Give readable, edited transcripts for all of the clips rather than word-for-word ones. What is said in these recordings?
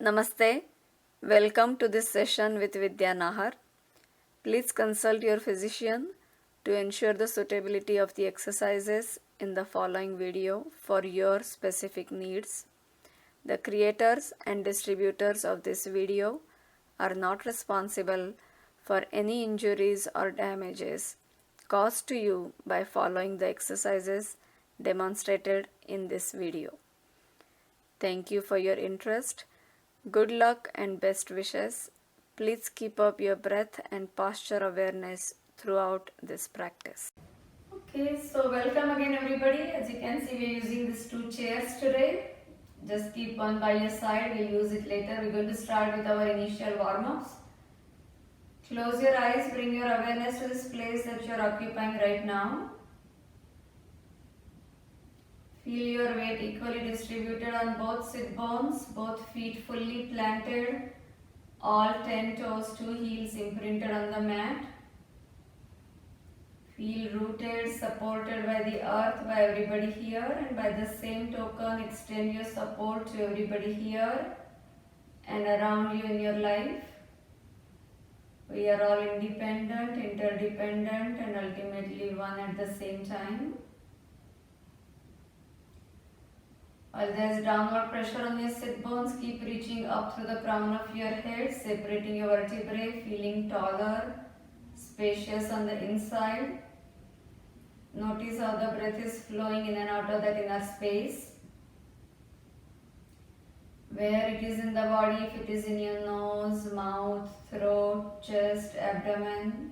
Namaste. Welcome to this session with Vidya Nahar. Please consult your physician to ensure the suitability of the exercises in the following video for your specific needs. The creators and distributors of this video are not responsible for any injuries or damages caused to you by following the exercises demonstrated in this video. Thank you for your interest. Good luck and best wishes. Please keep up your breath and posture awareness throughout this practice. Okay, so welcome again everybody. As you can see, we are using these two chairs today. Just keep one by your side. We'll use it later. We're going to start with our initial warm-ups. Close your eyes. Bring your awareness to this place that you are occupying right now. Feel your weight equally distributed on both sit bones, both feet fully planted, all 10 toes, 2 heels imprinted on the mat. Feel rooted, supported by the earth, by everybody here, and by the same token extend your support to everybody here and around you in your life. We are all independent, interdependent, and ultimately one at the same time. While there is downward pressure on your sit bones, keep reaching up through the crown of your head, separating your vertebrae, feeling taller, spacious on the inside. Notice how the breath is flowing in and out of that inner space. Where it is in the body, if it is in your nose, mouth, throat, chest, abdomen.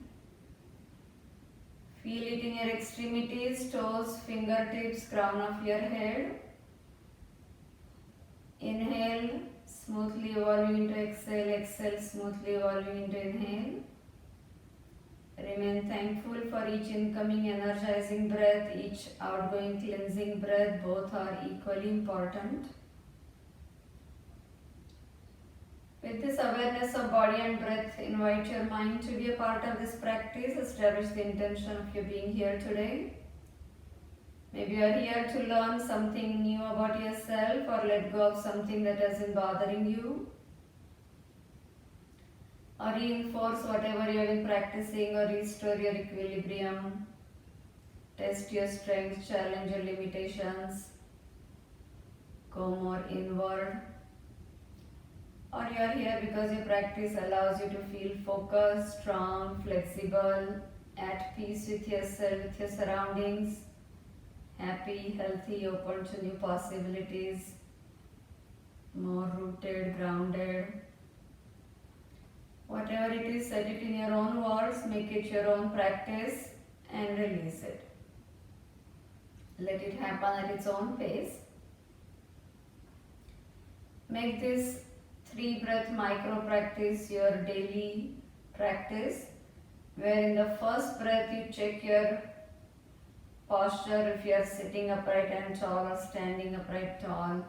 Feel it in your extremities, toes, fingertips, crown of your head. Inhale, smoothly evolving into exhale, exhale, smoothly evolving into inhale. Remain thankful for each incoming energizing breath, each outgoing cleansing breath. Both are equally important. With this awareness of body and breath, invite your mind to be a part of this practice. Establish the intention of your being here today. Maybe you are here to learn something new about yourself or let go of something that has been bothering you. Or reinforce whatever you have been practicing or restore your equilibrium. Test your strengths, challenge your limitations. Go more inward. Or you are here because your practice allows you to feel focused, strong, flexible, at peace with yourself, with your surroundings. Happy, healthy, open to new possibilities, more rooted, grounded. Whatever it is, set it in your own words, make it your own practice and release it. Let it happen at its own pace. Make this 3 breath micro practice your daily practice, where in the first breath you check your posture, if you are sitting upright and tall or standing upright tall,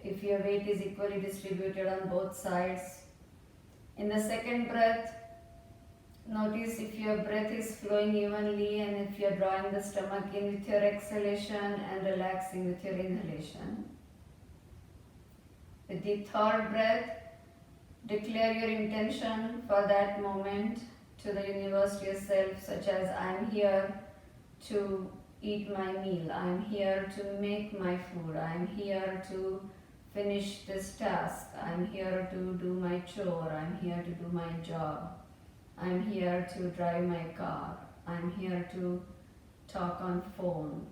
if your weight is equally distributed on both sides. In the second breath, notice if your breath is flowing evenly and if you are drawing the stomach in with your exhalation and relaxing with your inhalation. With the third breath, declare your intention for that moment to the universe, to yourself, such as I am here to eat my meal, I am here to make my food, I am here to finish this task, I am here to do my chore, I am here to do my job, I am here to drive my car, I am here to talk on phone.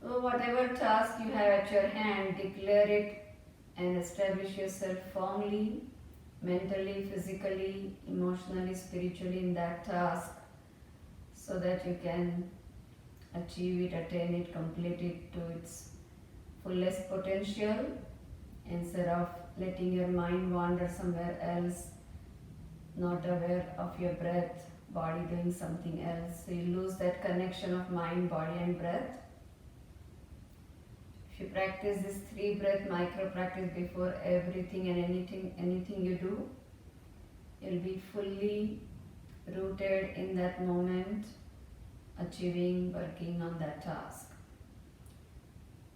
So whatever task you have at your hand, declare it and establish yourself firmly, mentally, physically, emotionally, spiritually in that task, so that you can achieve it, attain it, complete it to its fullest potential, instead of letting your mind wander somewhere else, not aware of your breath, body doing something else. So you lose that connection of mind, body and breath. If you practice this 3 breath micro practice before everything and anything you do, you'll be fully rooted in that moment, achieving, working on that task.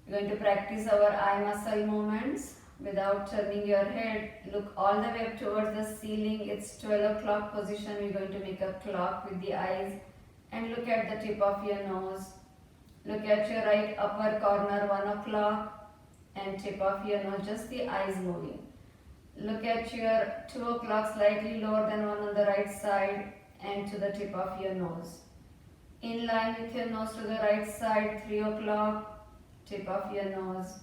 We're going to practice our eye muscle movements. without turning your head. Look all the way up towards the ceiling. It's 12 o'clock position. We're going to make a clock with the eyes. And look at the tip of your nose. Look at your right upper corner, 1 o'clock, and tip of your nose, just the eyes moving. Look at your 2 o'clock, slightly lower than 1 on the right side, and to the tip of your nose. In line with your nose to the right side, 3 o'clock, tip of your nose.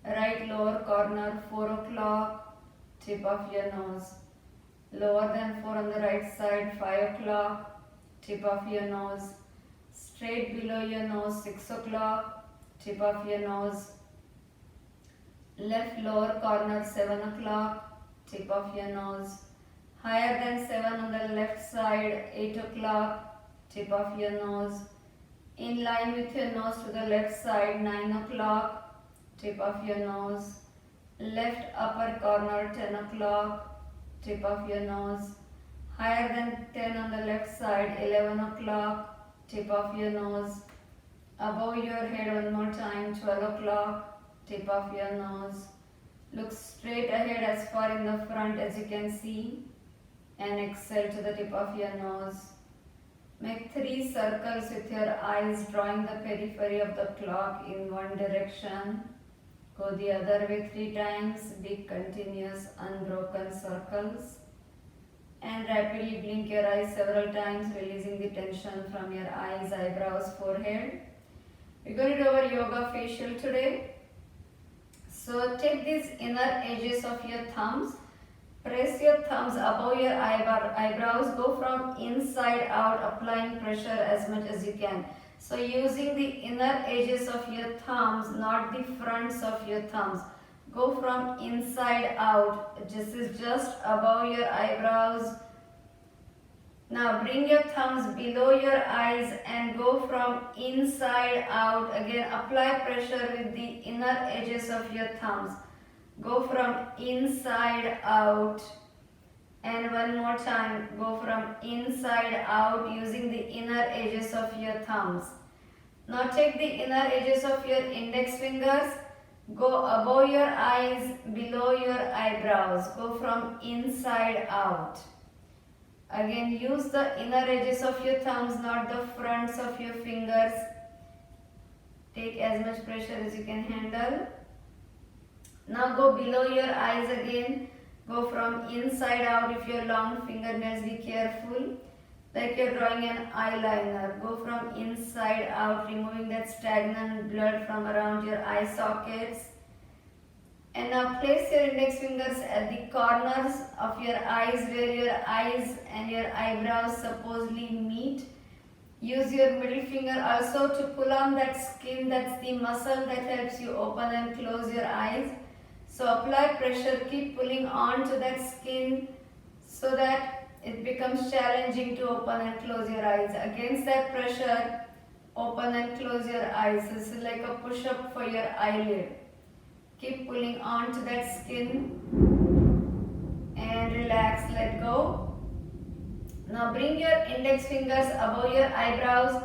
Right lower corner, 4 o'clock, tip of your nose. Lower than 4 on the right side, 5 o'clock, tip of your nose. Straight below your nose, 6 o'clock, tip of your nose. Left lower corner, 7 o'clock, tip of your nose. Higher than 7 on the left side, 8 o'clock, tip of your nose. In line with your nose to the left side, 9 o'clock, tip of your nose. Left upper corner, 10 o'clock, tip of your nose. Higher than 10 on the left side, 11 o'clock, tip of your nose. Above your head one more time, 12 o'clock, tip of your nose. Look straight ahead as far in the front as you can see, and exhale to the tip of your nose. Make 3 circles with your eyes, drawing the periphery of the clock in one direction. Go the other way 3 times, big continuous unbroken circles. And rapidly blink your eyes several times, releasing the tension from your eyes, eyebrows, forehead. We're going to do our yoga facial today. So take these inner edges of your thumbs. Press your thumbs above your eyebrows. Go from inside out, applying pressure as much as you can. So using the inner edges of your thumbs, not the fronts of your thumbs. Go from inside out. This is just above your eyebrows. Now bring your thumbs below your eyes and go from inside out. Again, apply pressure with the inner edges of your thumbs. Go from inside out. And one more time, go from inside out using the inner edges of your thumbs. Now take the inner edges of your index fingers. Go above your eyes, below your eyebrows. Go from inside out. Again, use the inner edges of your thumbs, not the fronts of your fingers. Take as much pressure as you can handle. Now go below your eyes again. Go from inside out. If your long fingernails, be careful. Like you're drawing an eyeliner. Go from inside out, removing that stagnant blood from around your eye sockets. And now place your index fingers at the corners of your eyes where your eyes and your eyebrows supposedly meet. Use your middle finger also to pull on that skin. That's the muscle that helps you open and close your eyes. So apply pressure, keep pulling on to that skin so that it becomes challenging to open and close your eyes. Against that pressure, open and close your eyes. This is like a push-up for your eyelid. Keep pulling on to that skin and relax, let go. Now bring your index fingers above your eyebrows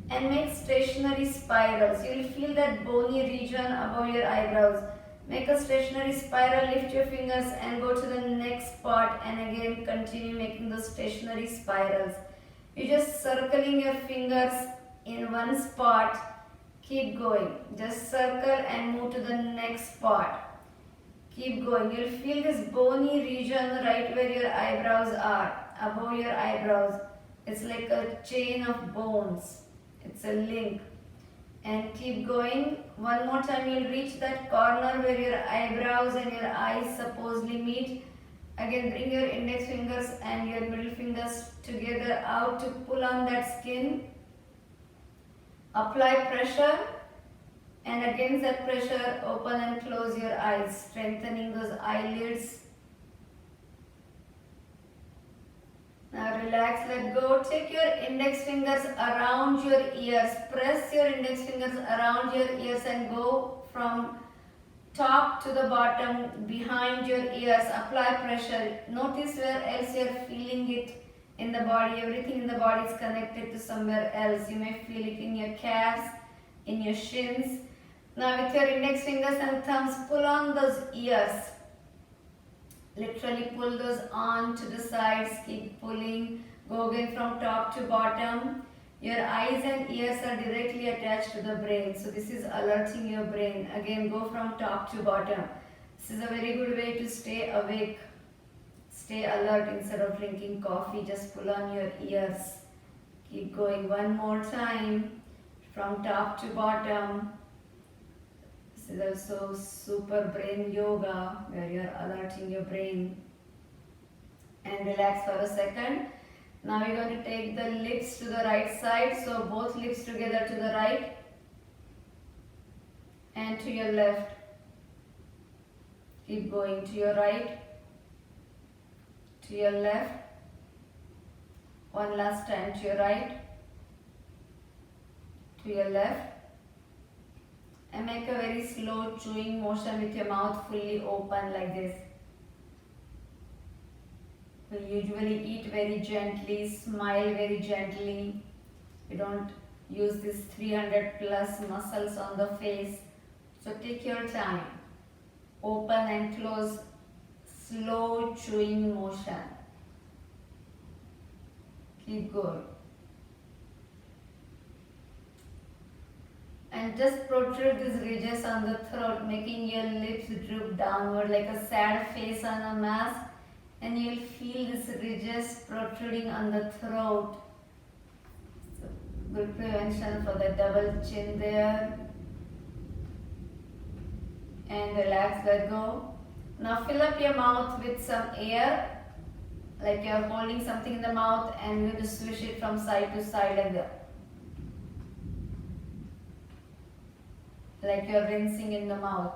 and make stationary spirals. You will feel that bony region above your eyebrows. Make a stationary spiral, lift your fingers and go to the next spot and again continue making those stationary spirals. You're just circling your fingers in one spot. Keep going. Just circle and move to the next spot. Keep going. You'll feel this bony region right where your eyebrows are, above your eyebrows. It's like a chain of bones. It's a link. And keep going. One more time you'll reach that corner where your eyebrows and your eyes supposedly meet. Again, bring your index fingers and your middle fingers together out to pull on that skin. Apply pressure, and against that pressure, open and close your eyes, strengthening those eyelids. Now relax, let go. Take your index fingers around your ears. Press your index fingers around your ears and go from top to the bottom behind your ears. Apply pressure. Notice where else you are feeling it in the body. Everything in the body is connected to somewhere else. You may feel it in your calves, in your shins. Now with your index fingers and thumbs, pull on those ears. Literally pull those on to the sides, keep pulling, go again from top to bottom. Your eyes and ears are directly attached to the brain, so this is alerting your brain. Again, go from top to bottom. This is a very good way to stay awake, stay alert instead of drinking coffee. Just pull on your ears. Keep going one more time from top to bottom. This is also super brain yoga where you are alerting your brain. And relax for a second. Now we're going to take the lips to the right side. So both lips together to the right and to your left. Keep going to your right, to your left. One last time to your right, to your left. And make a very slow chewing motion with your mouth fully open like this. We usually eat very gently, smile very gently. We don't use these 300 plus muscles on the face. So take your time. Open and close, slow chewing motion. Keep going. And just protrude these ridges on the throat, making your lips droop downward like a sad face on a mask. And you'll feel these ridges protruding on the throat. So good prevention for the double chin there. And relax, let go. Now fill up your mouth with some air, like you're holding something in the mouth and you're going to swish it from side to side like that. Like you're rinsing in the mouth.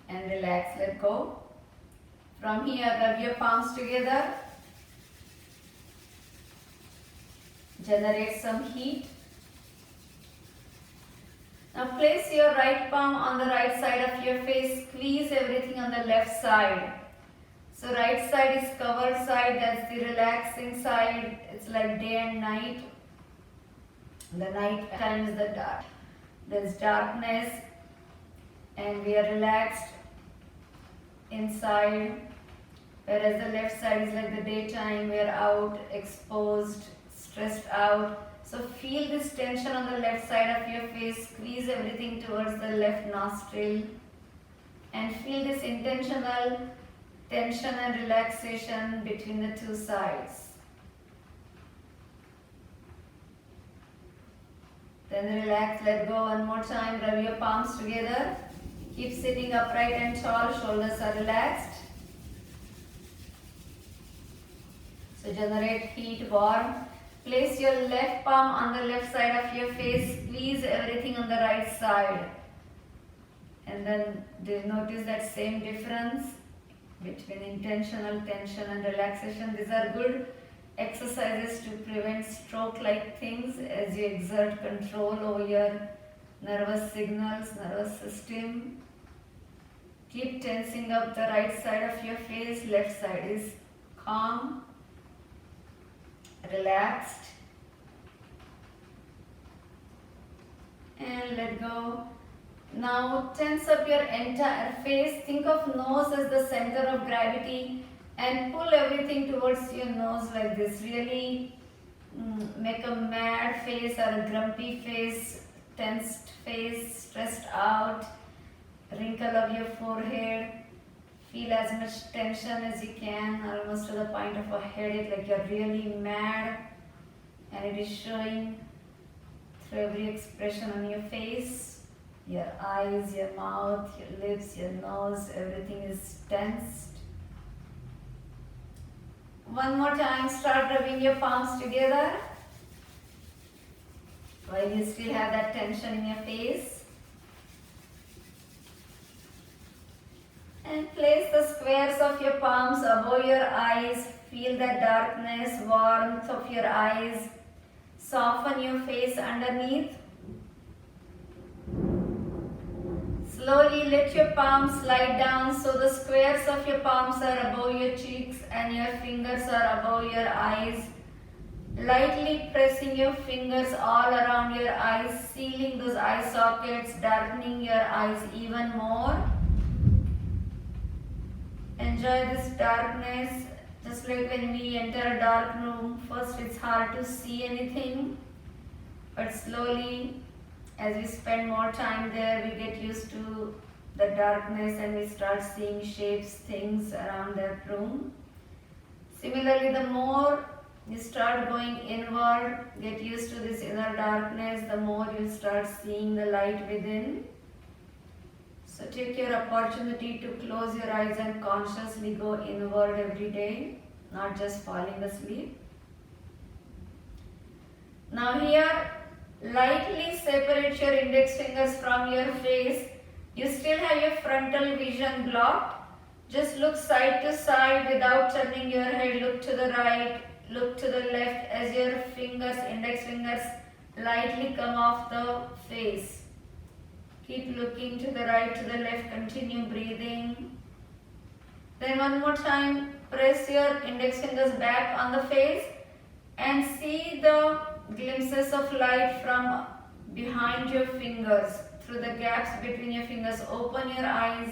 And relax, let go. From here, rub your palms together. Generate some heat. Now place your right palm on the right side of your face. Squeeze everything on the left side. So right side is covered side, that's the relaxing side. It's like day and night. The night time is the dark. There's darkness and we are relaxed inside. Whereas the left side is like the daytime, we are out, exposed, stressed out. So feel this tension on the left side of your face. Squeeze everything towards the left nostril. And feel this intentional tension and relaxation between the two sides. Then relax, let go one more time. Rub your palms together. Keep sitting upright and tall. Shoulders are relaxed. So generate heat, warm. Place your left palm on the left side of your face. Squeeze everything on the right side. And then notice that same difference between intentional tension and relaxation. These are good exercises to prevent stroke-like things as you exert control over your nervous signals, nervous system. Keep tensing up the right side of your face. Left side is calm, relaxed, and let go. Now tense up your entire face. Think of nose as the center of gravity and pull everything towards your nose like this. Really make a mad face or a grumpy face, tensed face, stressed out, wrinkle of your forehead. Feel as much tension as you can, almost to the point of a headache, like you're really mad, and it is showing through every expression on your face. Your eyes, your mouth, your lips, your nose, everything is tensed. One more time, start rubbing your palms together while you still have that tension in your face. And place the squares of your palms above your eyes. Feel the darkness, warmth of your eyes. Soften your face underneath. Slowly let your palms slide down so the squares of your palms are above your cheeks and your fingers are above your eyes. Lightly pressing your fingers all around your eyes, sealing those eye sockets, darkening your eyes even more. Enjoy this darkness. Just like when we enter a dark room, first it's hard to see anything, but slowly as we spend more time there, we get used to the darkness and we start seeing shapes, things around that room. Similarly, the more you start going inward, get used to this inner darkness, the more you'll start seeing the light within. So take your opportunity to close your eyes and consciously go inward every day, not just falling asleep. Now here, lightly separate your index fingers from your face. You still have your frontal vision blocked. Just look side to side without turning your head. Look to the right, look to the left as your fingers, index fingers, lightly come off the face. Keep looking to the right, to the left, continue breathing. Then one more time, press your index fingers back on the face and see the glimpses of light from behind your fingers, through the gaps between your fingers. Open your eyes,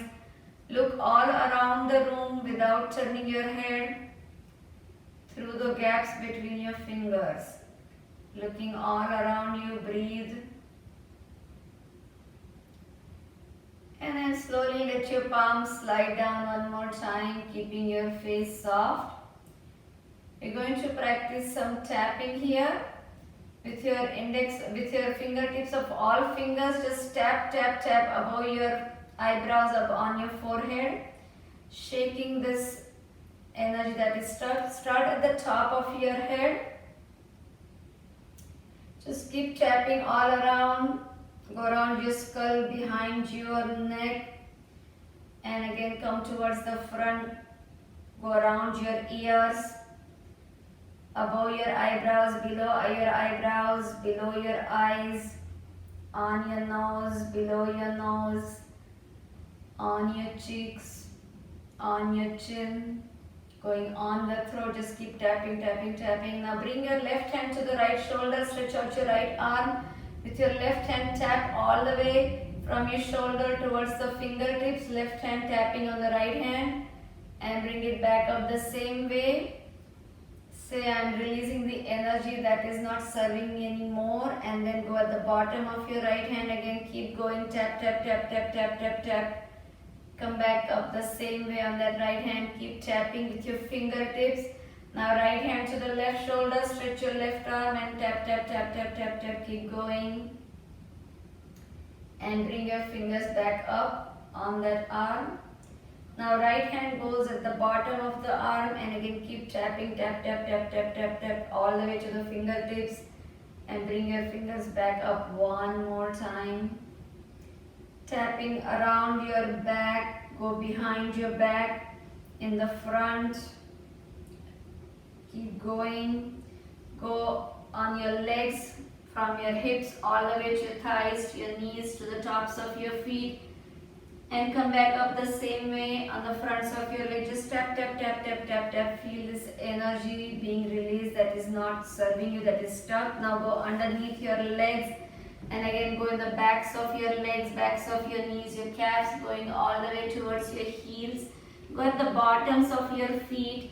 look all around the room without turning your head, through the gaps between your fingers. Looking all around you, breathe. And then slowly let your palms slide down one more time, keeping your face soft. We're going to practice some tapping here. With your fingertips of all fingers, just tap, tap, tap above your eyebrows, up on your forehead. Shaking this energy that is stuck. Start at the top of your head. Just keep tapping all around. Go around your skull, behind your neck, and again come towards the front. Go around your ears, above your eyebrows, below your eyebrows, below your eyes, on your nose, below your nose, on your cheeks, on your chin, going on the throat. Just keep tapping, tapping, tapping. Now bring your left hand to the right shoulder, stretch out your right arm. With your left hand, tap all the way from your shoulder towards the fingertips, left hand tapping on the right hand, and bring it back up the same way. Say, I'm releasing the energy that is not serving me anymore, and then go at the bottom of your right hand again. Keep going, tap, tap, tap, tap, tap, tap, tap. Come back up the same way on that right hand. Keep tapping with your fingertips. Now right hand to the left shoulder, stretch your left arm and tap, tap, tap, tap, tap, tap. Keep going. And bring your fingers back up on that arm. Now right hand goes at the bottom of the arm and again keep tapping, tap, tap, tap, tap, tap, tap, all the way to the fingertips. And bring your fingers back up one more time. Tapping around your back, go behind your back, in the front. Keep going. Go on your legs, from your hips all the way to your thighs, to your knees, to the tops of your feet. And come back up the same way on the fronts of your legs. Just tap, tap, tap, tap, tap, tap. Feel this energy being released that is not serving you, that is stuck. Now go underneath your legs. And again go in the backs of your legs, backs of your knees, your calves, going all the way towards your heels. Go at the bottoms of your feet.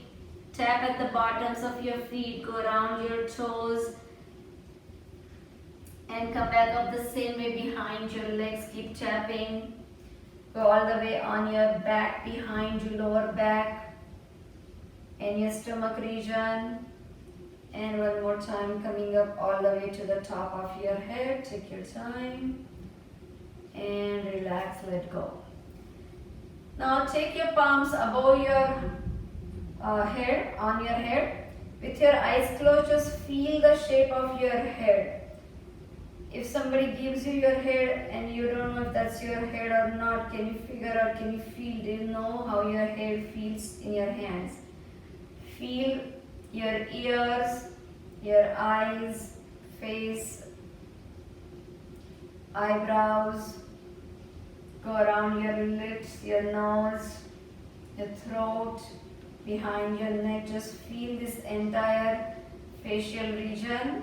Tap at the bottoms of your feet, go around your toes and come back up the same way behind your legs. Keep tapping. Go all the way on your back, behind your lower back and your stomach region. And one more time, coming up all the way to the top of your head. Take your time and relax, let go. Now take your palms above your head, on your head. With your eyes closed, just feel the shape of your head. If somebody gives you your head and you don't know if that's your head or not, can you figure out, can you feel, do you know how your head feels in your hands? Feel your ears, your eyes, face, eyebrows. Go around your lips, your nose, your throat, behind your neck. Just feel this entire facial region.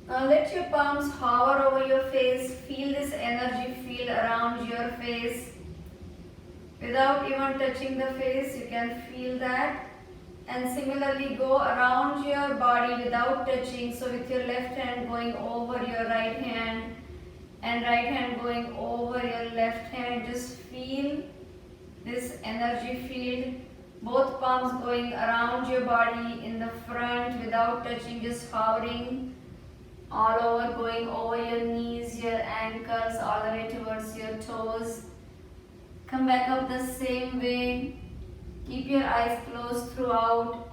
Now let your palms hover over your face. Feel this energy field around your face. Without even touching the face, you can feel that. And similarly, go around your body without touching. So with your left hand going over your right hand and right hand going over your left hand, just feel this energy field. Both palms going around your body in the front without touching, just hovering all over, going over your knees, your ankles, all the way towards your toes. Come back up the same way. Keep your eyes closed throughout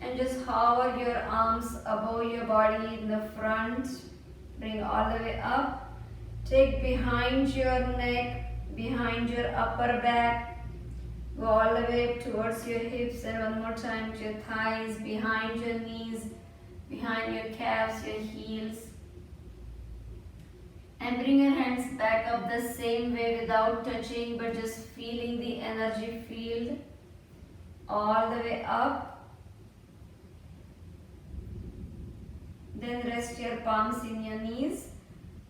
and just hover your arms above your body in the front. Bring all the way up. Take behind your neck, behind your upper back. Go all the way towards your hips, and one more time to your thighs, behind your knees, behind your calves, your heels. And bring your hands back up the same way without touching, but just feeling the energy field all the way up. Then rest your palms in your knees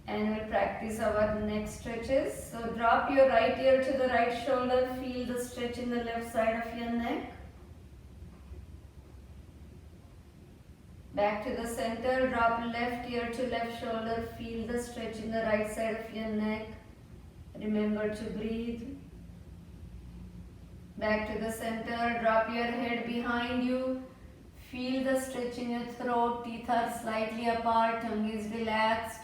and we'll practice our neck stretches. So drop your right ear to the right shoulder, feel the stretch in the left side of your neck. Back to the center, drop left ear to left shoulder, feel the stretch in the right side of your neck. Remember to breathe. Back to the center, drop your head behind you, feel the stretch in your throat, teeth are slightly apart, tongue is relaxed,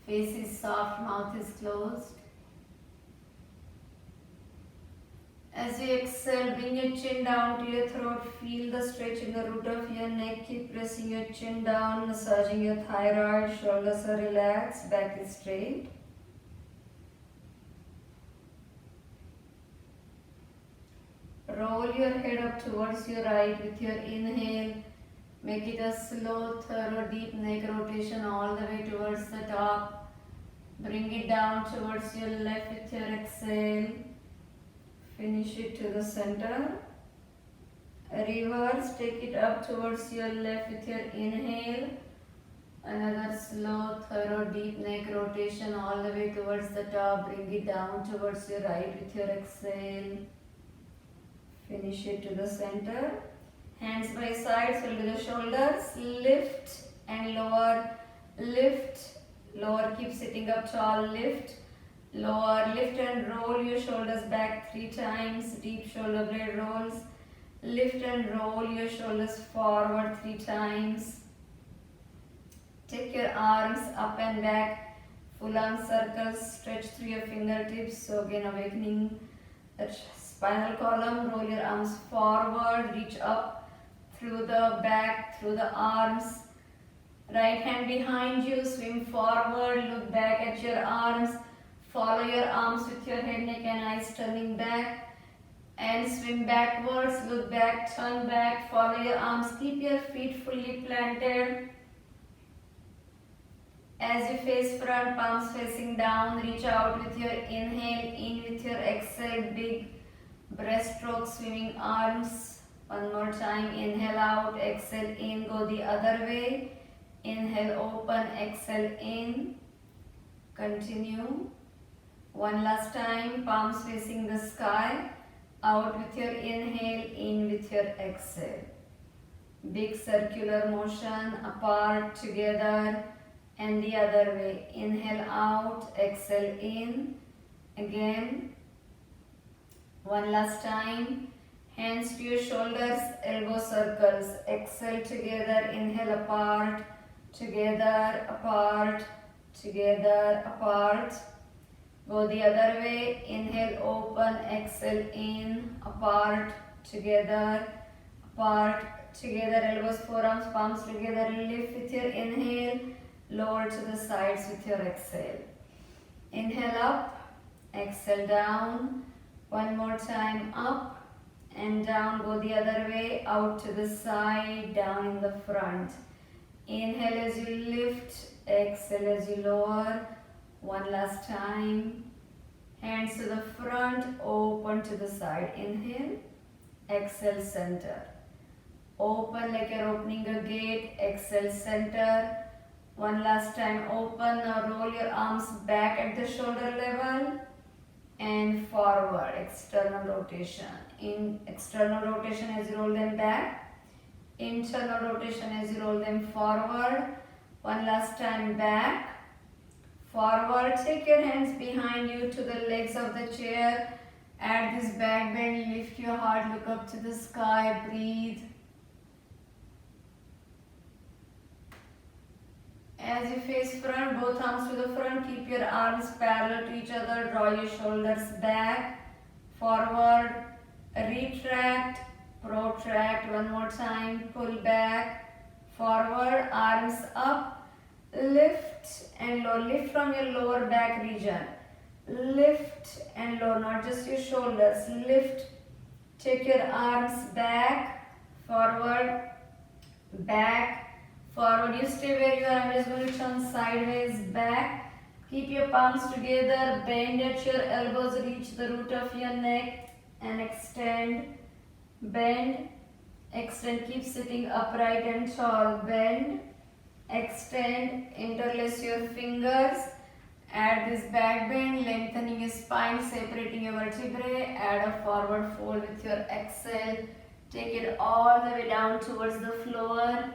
face is soft, mouth is closed. As you exhale, bring your chin down to your throat, feel the stretch in the root of your neck, keep pressing your chin down, massaging your thyroid, shoulders are relaxed, back is straight. Roll your head up towards your right with your inhale. Make it a slow, thorough, deep neck rotation all the way towards the top. Bring it down towards your left with your exhale. Finish it to the center. Reverse, take it up towards your left with your inhale. Another slow, thorough, deep neck rotation all the way towards the top. Bring it down towards your right with your exhale. Finish it to the center. Hands by sides, we'll do the shoulders. Lift and lower. Lift, lower, keep sitting up tall. Lift, lower, lift and roll your shoulders back 3 times. Deep shoulder blade rolls. Lift and roll your shoulders forward 3 times. Take your arms up and back. Full arm circles. Stretch through your fingertips. So again, awakening the spinal column. Roll your arms forward. Reach up through the back, through the arms. Right hand behind you. Swing forward. Look back at your arms. Follow your arms with your head, neck and eyes turning back. And swim backwards. Look back, turn back. Follow your arms. Keep your feet fully planted. As you face front, palms facing down, reach out with your inhale, in with your exhale, big breaststroke, swimming arms. One more time, inhale out, exhale in, go the other way. Inhale, open, exhale in. Continue. One last time, palms facing the sky. Out with your inhale, in with your exhale. Big circular motion, apart, together. And the other way. Inhale out, exhale in. Again. One last time. Hands to your shoulders, elbow circles. Exhale together, inhale apart, together, apart, together, apart. Go the other way. Inhale, open, exhale in, apart, together, apart, together. Elbows, forearms, palms together. Lift with your inhale. Lower to the sides with your exhale. Inhale up, exhale down. One more time, up and down. Go the other way, out to the side, down in the front. Inhale as you lift, exhale as you lower. One last time. Hands to the front, open to the side. Inhale, exhale, center. Open like you're opening a gate. Exhale, center. One last time, open. Now roll your arms back at the shoulder level and forward. External rotation. In external rotation as you roll them back. Internal rotation as you roll them forward. One last time, back. Forward. Take your hands behind you to the legs of the chair. Add this back bend. Lift your heart. Look up to the sky. Breathe. As you face front, both arms to the front, keep your arms parallel to each other, draw your shoulders back, forward, retract, protract, one more time, pull back, forward, arms up, lift and lower, lift from your lower back region, lift and lower, not just your shoulders, lift, take your arms back, forward, back, forward. You stay where you are. I'm just going to turn sideways, back. Keep your palms together. Bend at your elbows. Reach the root of your neck and extend. Bend. Extend. Keep sitting upright and tall. Bend. Extend. Interlace your fingers. Add this back bend. Lengthening your spine. Separating your vertebrae. Add a forward fold with your exhale. Take it all the way down towards the floor.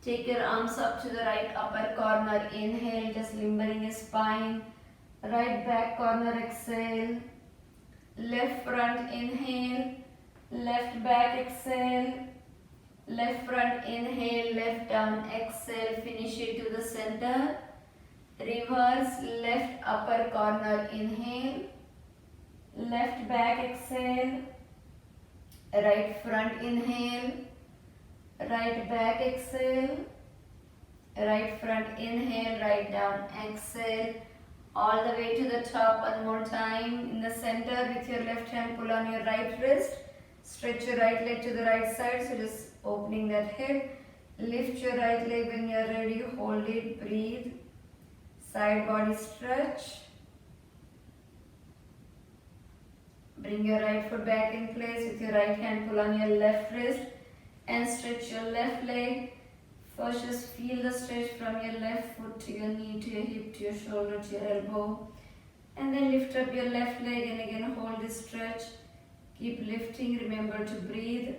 Take your arms up to the right upper corner. Inhale, just limbering your spine. Right back corner, exhale. Left front, inhale. Left back, exhale. Left front, inhale. Left down, exhale. Finish it to the center. Reverse, left upper corner, inhale. Left back, exhale. Right front, inhale. Right back, exhale. Right front, inhale. Right down, exhale. All the way to the top one more time. In the center, with your left hand, pull on your right wrist. Stretch your right leg to the right side. So just opening that hip. Lift your right leg when you are ready. Hold it. Breathe. Side body stretch. Bring your right foot back in place. With your right hand, pull on your left wrist. And stretch your left leg. First just feel the stretch from your left foot to your knee, to your hip, to your shoulder, to your elbow. And then lift up your left leg and again hold this stretch. Keep lifting, remember to breathe.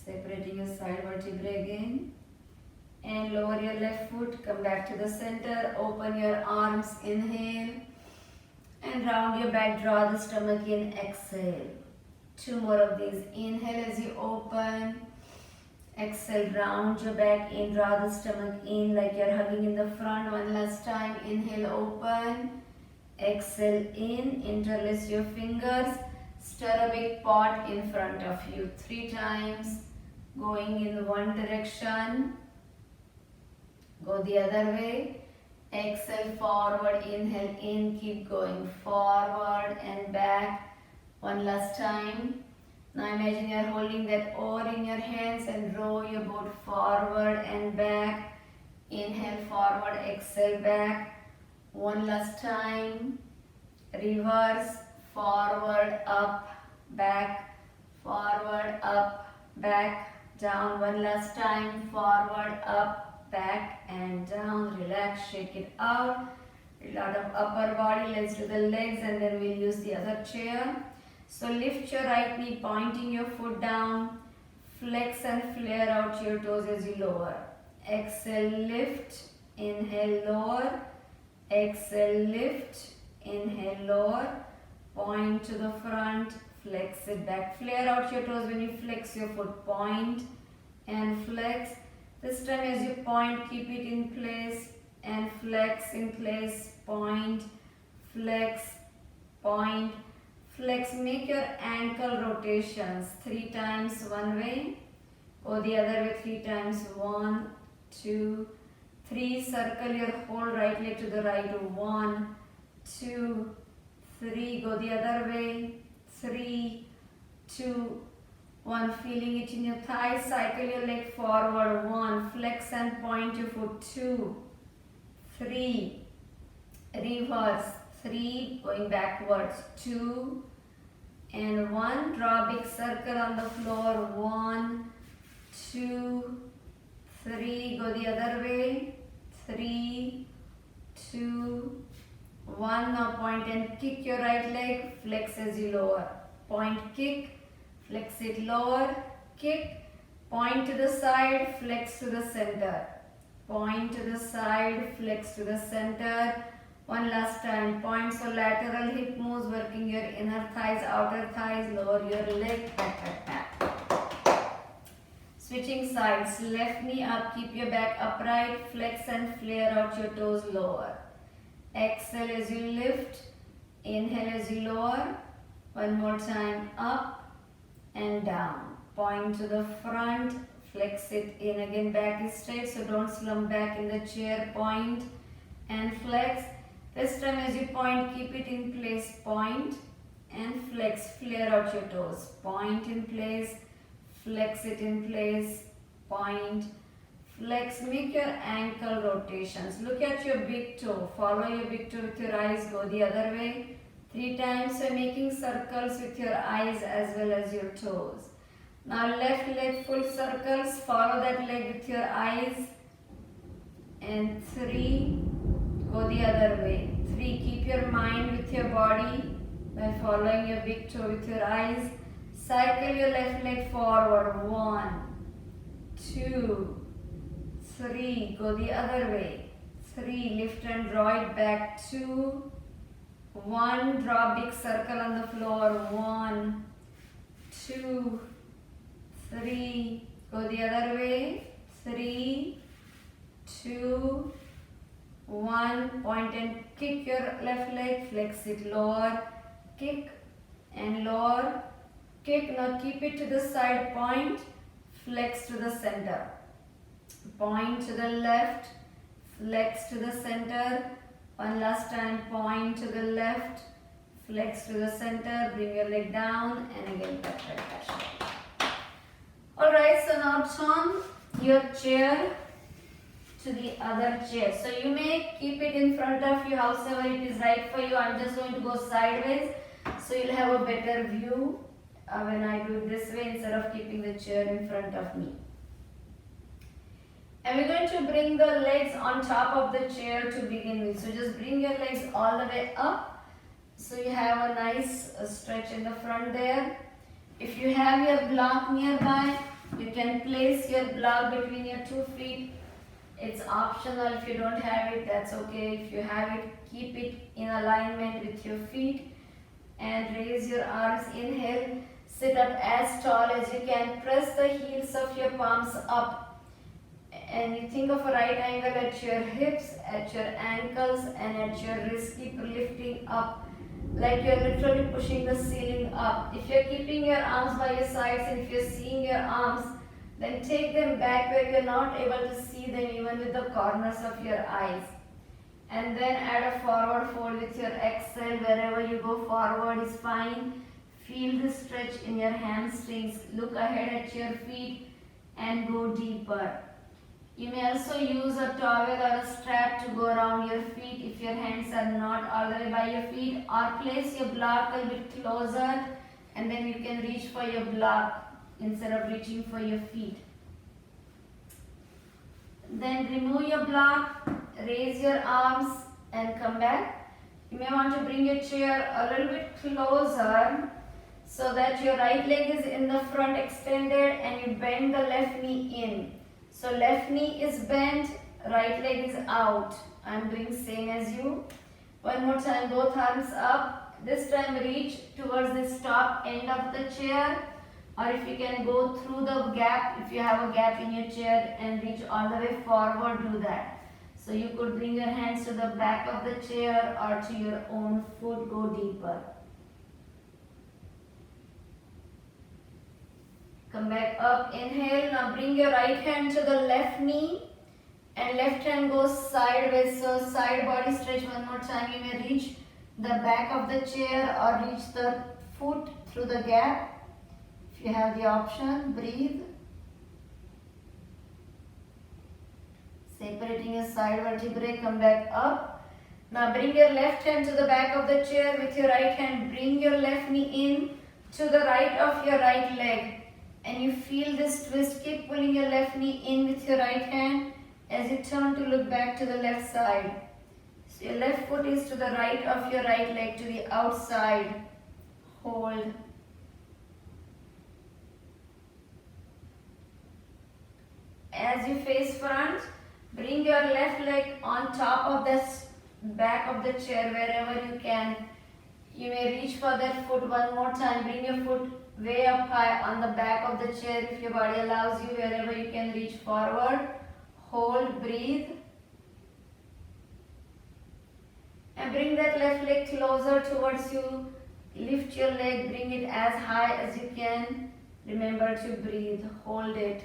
Separating your side vertebrae again. And lower your left foot, come back to the center, open your arms, inhale. And round your back, draw the stomach in, exhale. Two more of these. Inhale as you open. Exhale, round your back in, draw the stomach in like you're hugging in the front. One last time. Inhale, open. Exhale in, interlace your fingers. Stir a big pot in front of you. 3 times. Going in one direction. Go the other way. Exhale, forward, inhale in, keep going forward and back. One last time. Now imagine you are holding that oar in your hands and row your boat forward and back. Inhale, forward, exhale, back. One last time. Reverse, forward, up, back, forward, up, back, down. One last time. Forward, up, back and down. Relax, shake it out. A lot of upper body. Let's do the legs and then we'll use the other chair. So lift your right knee, pointing your foot down. Flex and flare out your toes as you lower. Exhale, lift. Inhale, lower. Exhale, lift. Inhale, lower. Point to the front. Flex it back. Flare out your toes when you flex your foot. Point and flex. This time as you point, keep it in place and flex in place. Point, flex, point, flex. Make your ankle rotations 3 times one way. Go the other way 3 times. 1, 2, 3. Circle your whole right leg to the right. 1, 2, 3. Go the other way. 3, 2, 1. Feeling it in your thighs. Cycle your leg forward. 1. Flex and point your foot. 2, 3. Reverse. 3. Going backwards. 2, and 1. Draw big circle on the floor. 1, 2, 3. Go the other way. 3, 2, 1. Now point and kick your right leg. Flex as you lower. Point, kick. Flex it, lower. Kick. Point to the side. Flex to the center. Point to the side. Flex to the center. One last time. Point, so lateral hip moves, working your inner thighs, outer thighs. Lower your leg. Back, back, back. Switching sides. Left knee up. Keep your back upright. Flex and flare out your toes, lower. Exhale as you lift. Inhale as you lower. One more time. Up and down. Point to the front. Flex it in again. Back is straight, so don't slump back in the chair. Point and flex. This time as you point, keep it in place. Point and flex. Flare out your toes. Point in place. Flex it in place. Point. Flex. Make your ankle rotations. Look at your big toe. Follow your big toe with your eyes. Go the other way. 3 times. So making circles with your eyes as well as your toes. Now left leg full circles. Follow that leg with your eyes. And 3. Go the other way. 3. Keep your mind with your body by following your big toe with your eyes. Cycle your left leg forward. 1, 2, 3. Go the other way. 3. Lift and draw it back. 2, 1. Draw big circle on the floor. 1, 2, 3. Go the other way. 3, 2, 1. Point and kick your left leg. Flex it, lower. Kick and lower. Kick. Now keep it to the side. Point. Flex to the center. Point to the left. Flex to the center. One last time. Point to the left. Flex to the center. Bring your leg down and again back. Alright, so now turn your chair to the other chair. So you may keep it in front of you, however it is right for you. I'm just going to go sideways so you'll have a better view when I do it this way instead of keeping the chair in front of me. And we're going to bring the legs on top of the chair to begin with. So just bring your legs all the way up so you have a nice stretch in the front there. If you have your block nearby, you can place your block between your 2 feet. It's optional. If you don't have it, that's okay. If you have it, keep it in alignment with your feet and raise your arms. Inhale, sit up as tall as you can. Press the heels of your palms up and you think of a right angle at your hips, at your ankles and at your wrists. Keep lifting up like you're literally pushing the ceiling up. If you're keeping your arms by your sides and if you're seeing your arms, then take them back where you're not able to see them even with the corners of your eyes. And then add a forward fold with your exhale. Wherever you go, forward is fine. Feel the stretch in your hamstrings. Look ahead at your feet and go deeper. You may also use a towel or a strap to go around your feet if your hands are not all the way by your feet, or place your block a bit closer and then you can reach for your block instead of reaching for your feet. Then remove your block, raise your arms and come back. You may want to bring your chair a little bit closer so that your right leg is in the front extended and you bend the left knee in. So left knee is bent, right leg is out. I'm doing same as you. One more time, both arms up. This time reach towards the top end of the chair, or if you can go through the gap, if you have a gap in your chair and reach all the way forward, do that. So you could bring your hands to the back of the chair or to your own foot, go deeper. Come back up, inhale. Now bring your right hand to the left knee and left hand goes sideways. So side body stretch one more time. You may reach the back of the chair or reach the foot through the gap. If you have the option, breathe. Separating your side vertebrae, come back up. Now bring your left hand to the back of the chair with your right hand. Bring your left knee in. to the right of your right leg. And you feel this twist. Keep pulling your left knee in with your right hand as you turn to look back to the left side. So your left foot is to the right of your right leg, to the outside. Hold. As you face front, bring your left leg on top of the back of the chair wherever you can. You may reach for that foot one more time. Bring your foot way up high on the back of the chair if your body allows you, wherever you can reach forward. Hold, breathe. And bring that left leg closer towards you. Lift your leg, bring it as high as you can. Remember to breathe, hold it.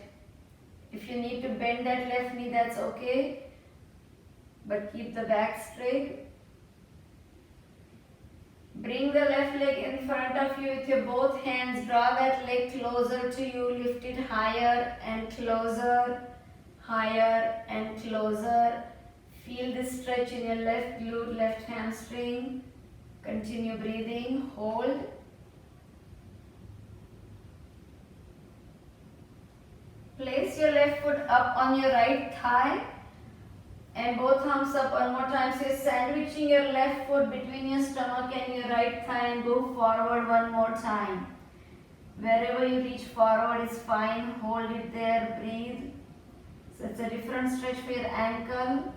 If you need to bend that left knee, that's okay. But keep the back straight. Bring the left leg in front of you with your both hands. Draw that leg closer to you. Lift it higher and closer, higher and closer. Feel this stretch in your left glute, left hamstring. Continue breathing. Hold. Place your left foot up on your right thigh and both thumbs up one more time. So you're sandwiching your left foot between your stomach and your right thigh and go forward one more time. Wherever you reach forward is fine. Hold it there. Breathe. So it's a different stretch for your ankle.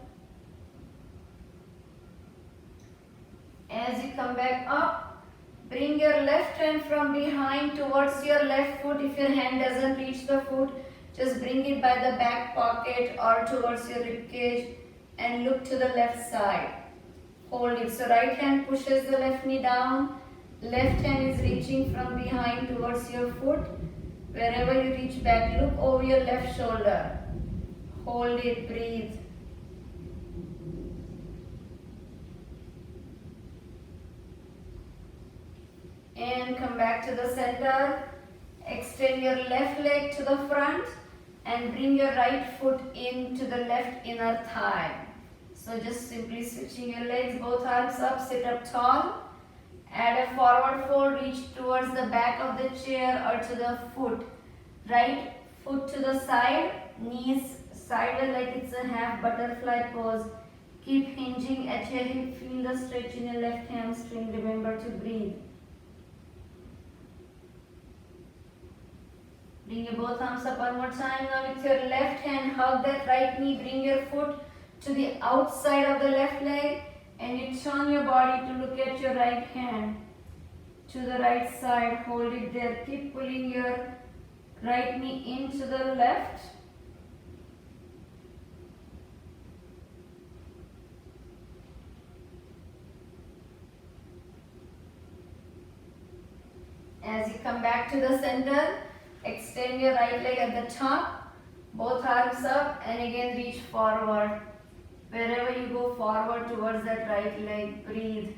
As you come back up, bring your left hand from behind towards your left foot. If your hand doesn't reach the foot, just bring it by the back pocket or towards your rib cage and look to the left side. Hold it. So right hand pushes the left knee down. Left hand is reaching from behind towards your foot. Wherever you reach back, look over your left shoulder. Hold it. Breathe. And come back to the center. Extend your left leg to the front and bring your right foot into the left inner thigh. So just simply switching your legs, both arms up, sit up tall. Add a forward fold, reach towards the back of the chair or to the foot. Right foot to the side, knees sideward like it's a half butterfly pose. Keep hinging at your hip, feel the stretch in your left hamstring. Remember to breathe. Bring your both arms up one more time. Now with your left hand, hug that right knee. Bring your foot to the outside of the left leg and you turn your body to look at your right hand. To the right side, hold it there. Keep pulling your right knee into the left. As you come back to the center, extend your right leg at the top, both arms up and again reach forward. Wherever you go forward towards that right leg, breathe.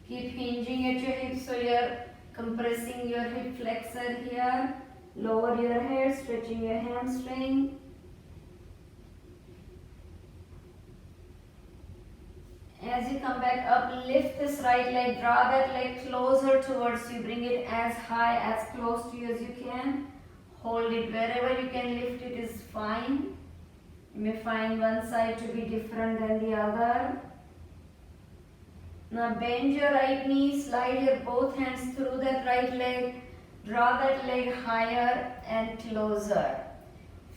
Keep hinging at your hips so you're compressing your hip flexor here. Lower your head, stretching your hamstring. As you come back up, lift this right leg, draw that leg closer towards you. Bring it as high, as close to you as you can. Hold it. Wherever you can lift it is fine. You may find one side to be different than the other. Now bend your right knee, slide your both hands through that right leg. Draw that leg higher and closer.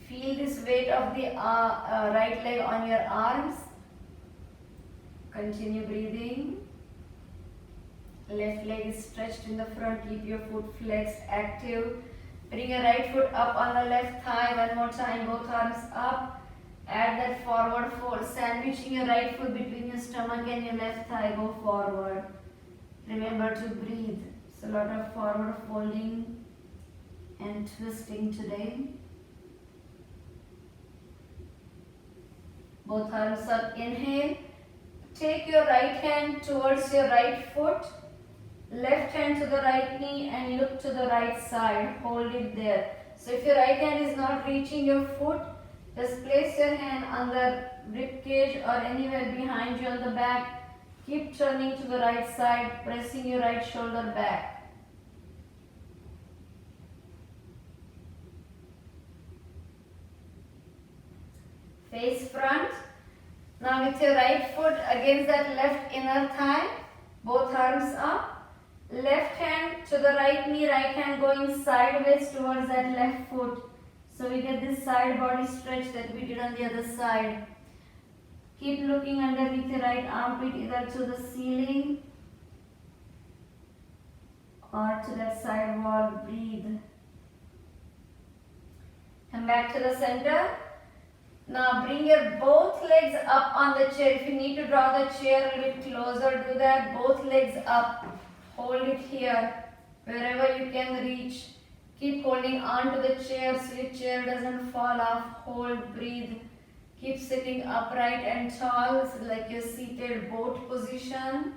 Feel this weight of the right leg on your arms. Continue breathing. Left leg is stretched in the front. Keep your foot flexed, active. Bring your right foot up on the left thigh. One more time, both arms up. Add that forward fold. Sandwiching your right foot between your stomach and your left thigh. Go forward. Remember to breathe. It's a lot of forward folding and twisting today. Both arms up. Inhale. Take your right hand towards your right foot, left hand to the right knee and look to the right side. Hold it there. So if your right hand is not reaching your foot, just place your hand on the rib cage or anywhere behind you on the back. Keep turning to the right side, pressing your right shoulder back. Face front. Now with your right foot against that left inner thigh, both arms up. Left hand to the right knee, right hand going sideways towards that left foot. So we get this side body stretch that we did on the other side. Keep looking underneath your right armpit, either to the ceiling or to that side wall. Breathe. Come back to the center. Now bring your both legs up on the chair. If you need to draw the chair a little closer, do that. Both legs up. Hold it here, wherever you can reach. Keep holding on to the chair so your chair doesn't fall off. Hold, breathe. Keep sitting upright and tall, so like your seated boat position,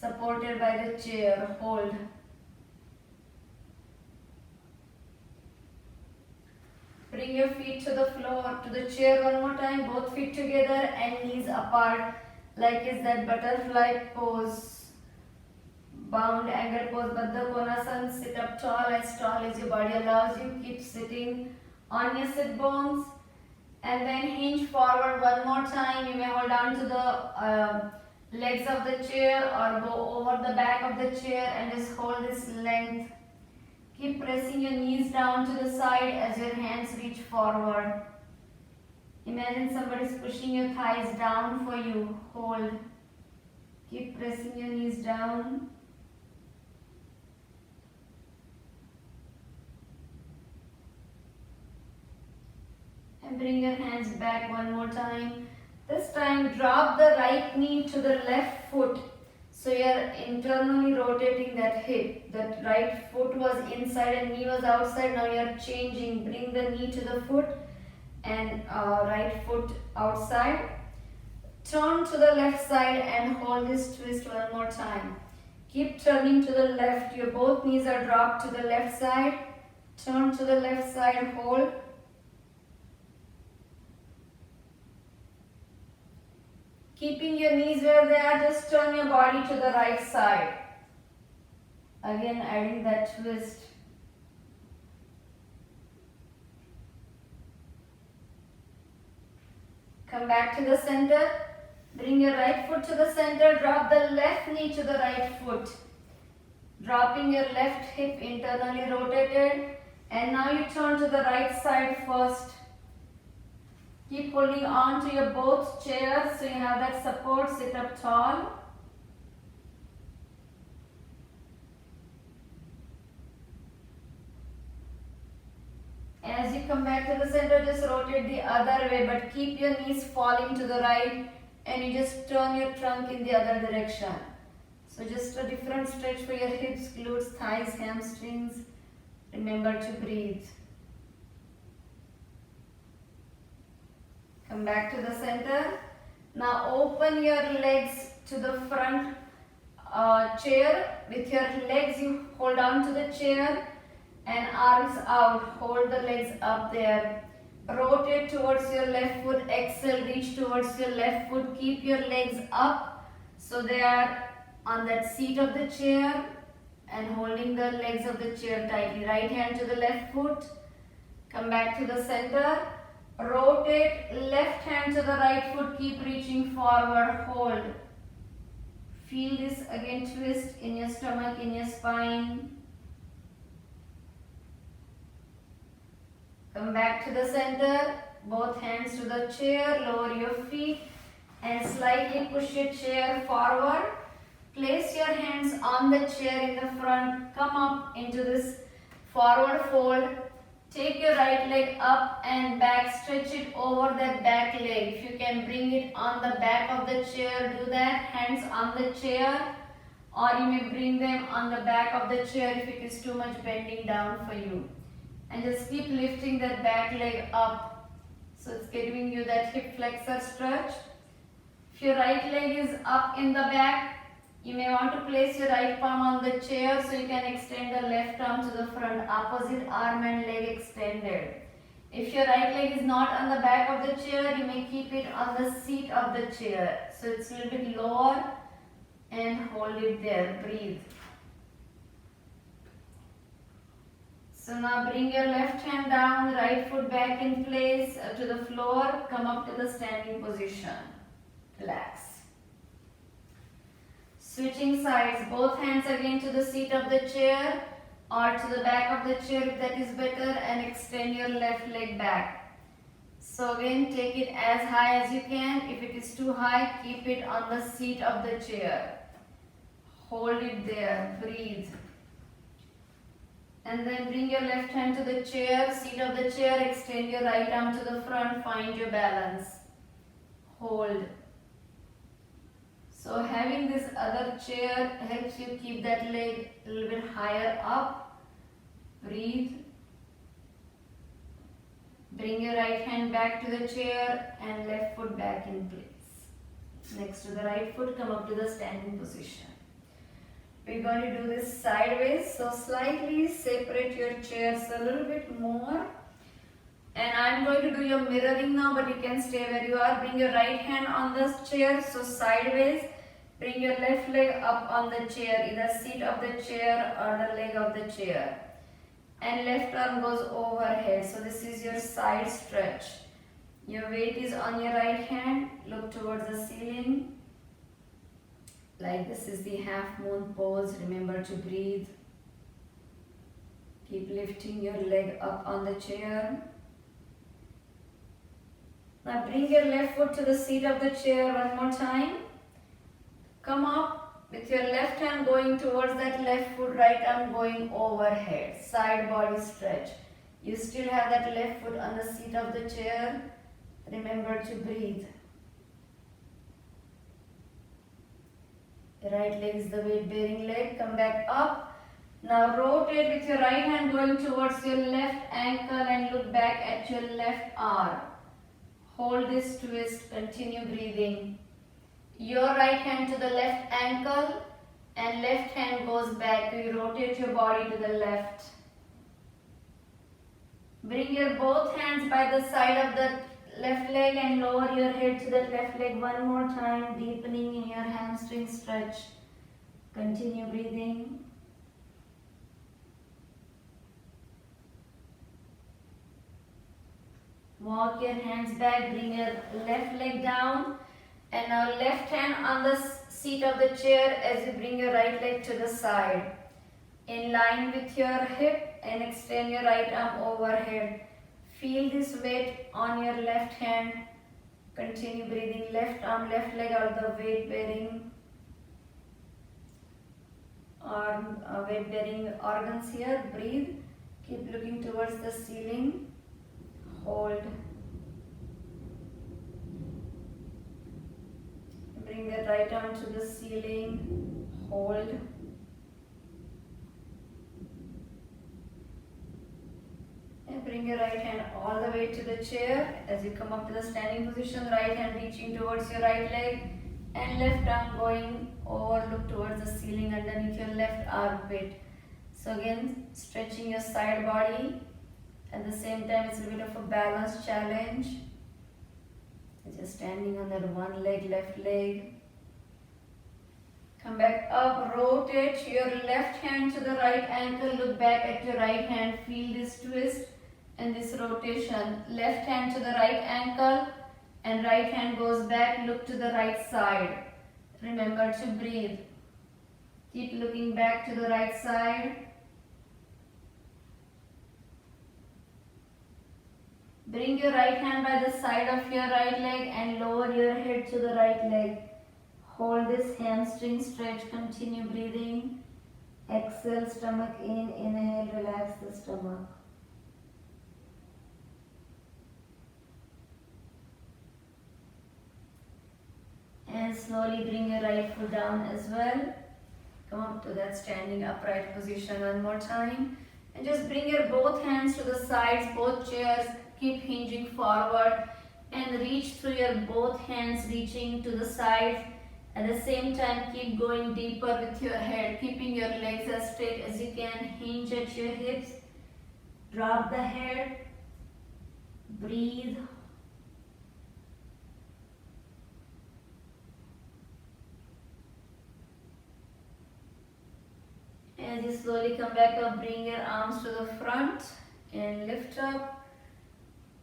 supported by the chair. Hold. Bring your feet to the floor, to the chair one more time. Both feet together and knees apart, like is that butterfly pose. Bound angle pose, Baddha Konasana. Sit up tall as your body allows you. Keep sitting on your sit bones. And then hinge forward one more time. You may hold on to the legs of the chair or go over the back of the chair and just hold this length. Keep pressing your knees down to the side as your hands reach forward. Imagine somebody's pushing your thighs down for you. Hold. Keep pressing your knees down. And bring your hands back one more time. This time drop the right knee to the left foot. So you are internally rotating that hip. That right foot was inside and knee was outside. Now you are changing. Bring the knee to the foot and right foot outside. Turn to the left side and hold this twist one more time. Keep turning to the left. Your both knees are dropped to the left side. Turn to the left side. Hold. Keeping your knees where they are, just turn your body to the right side. Again, adding that twist. Come back to the center. Bring your right foot to the center. Drop the left knee to the right foot. Dropping your left hip internally rotated. And now you turn to the right side first. Keep holding on to your both chairs so you have that support. Sit up tall. As you come back to the center, just rotate the other way, but keep your knees falling to the right and you just turn your trunk in the other direction. So just a different stretch for your hips, glutes, thighs, hamstrings. Remember to breathe. Come back to the center. Now open your legs to the front chair. With your legs you hold on to the chair and arms out. Hold the legs up there. Rotate towards your left foot. Exhale, reach towards your left foot. Keep your legs up so they are on that seat of the chair and holding the legs of the chair tightly. Right hand to the left foot. Come back to the center. Rotate left hand to the right foot. Keep reaching forward. Hold. Feel this again, twist in your stomach, in your spine. Come back to the center. Both hands to the chair. Lower your feet and slightly push your chair forward. Place your hands on the chair in the front. Come up into this forward fold. Take your right leg up and back. Stretch it over that back leg. If you can bring it on the back of the chair, do that. Hands on the chair. Or you may bring them on the back of the chair if it is too much bending down for you. And just keep lifting that back leg up. So it's giving you that hip flexor stretch. If your right leg is up in the back, you may want to place your right palm on the chair so you can extend the left arm to the front, opposite arm and leg extended. If your right leg is not on the back of the chair, you may keep it on the seat of the chair. So it's a little bit lower and hold it there. Breathe. So now bring your left hand down, right foot back in place to the floor. Come up to the standing position. Relax. Switching sides, both hands again to the seat of the chair or to the back of the chair if that is better, and extend your left leg back. So again, take it as high as you can. If it is too high, keep it on the seat of the chair. Hold it there, breathe. And then bring your left hand to the chair, seat of the chair, extend your right arm to the front, find your balance. Hold. So having this other chair helps you keep that leg a little bit higher up. Breathe. Bring your right hand back to the chair and left foot back in place. Next to the right foot, come up to the standing position. We're going to do this sideways, so slightly separate your chairs a little bit more. And I'm going to do your mirroring now, but you can stay where you are. Bring your right hand on the chair, so sideways. Bring your left leg up on the chair, either seat of the chair or the leg of the chair. And left arm goes overhead, so this is your side stretch. Your weight is on your right hand, look towards the ceiling. Like this is the half moon pose, remember to breathe. Keep lifting your leg up on the chair. Now bring your left foot to the seat of the chair one more time. Come up with your left hand going towards that left foot, right arm going overhead. Side body stretch. You still have that left foot on the seat of the chair. Remember to breathe. The right leg is the weight bearing leg. Come back up. Now rotate with your right hand going towards your left ankle and look back at your left arm. Hold this twist. Continue breathing. Your right hand to the left ankle and left hand goes back. You rotate your body to the left. Bring your both hands by the side of the left leg and lower your head to the left leg one more time, deepening in your hamstring stretch. Continue breathing. Walk your hands back, bring your left leg down, and now left hand on the seat of the chair as you bring your right leg to the side. In line with your hip and extend your right arm overhead. Feel this weight on your left hand. Continue breathing. Left arm, left leg are the weight bearing organs here. Breathe. Keep looking towards the ceiling. Hold. Bring the right arm to the ceiling. Hold. And bring your right hand all the way to the chair. As you come up to the standing position, right hand reaching towards your right leg and left arm going over, look towards the ceiling underneath your left armpit. So again, stretching your side body. At the same time, it's a bit of a balance challenge. Just standing on that one leg, left leg. Come back up, rotate your left hand to the right ankle, look back at your right hand, feel this twist and this rotation. Left hand to the right ankle and right hand goes back, look to the right side. Remember to breathe. Keep looking back to the right side. Bring your right hand by the side of your right leg and lower your head to the right leg. Hold this hamstring stretch, continue breathing. Exhale, stomach in, inhale, relax the stomach. And slowly bring your right foot down as well. Come up to that standing upright position one more time. And just bring your both hands to the sides, both chairs. Keep hinging forward and reach through your both hands, reaching to the sides. At the same time, keep going deeper with your head, keeping your legs as straight as you can. Hinge at your hips. Drop the head. Breathe. As you slowly come back up, bring your arms to the front and lift up